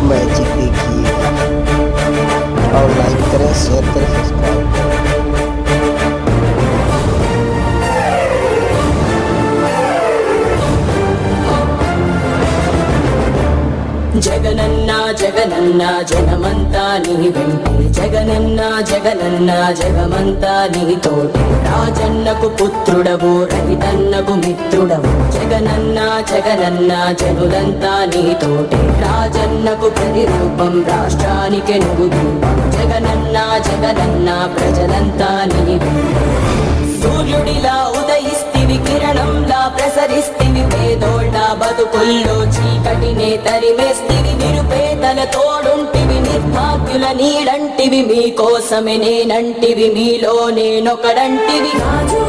Magic देखिएगा और like करें, शेयर करें, सब्सक्राइब करें। జగనన్న జగనన్న జనమంతా నీ వెంటే, జగనన్న జగనన్న జగమంతా నీ తోటే, రాజన్నకు పుత్రుడవు రైతన్నకు మిత్రుడవు, జగనన్న జగనన్న జనులంతా నీ తోటే, రాజన్నకు ప్రతిరూపం రాష్ట్రానికి నువ్వు దీపం, జగనన్న జగనన్న ప్రజలంతా నీ వెంటే, సూర్యుడిలా ఉదయిస్తివి కిరణంలా ప్రసరిస్తివి, పేదోళ్ళ బతుకుల్లో చీకటినే తరిమేస్తివి, నిరుపేదల తోడుంటివి, నిర్భాగ్యుల నీడంటివి, మీకోసమే నేనంటివి, మీలో నేనొకడంటివి, రాజు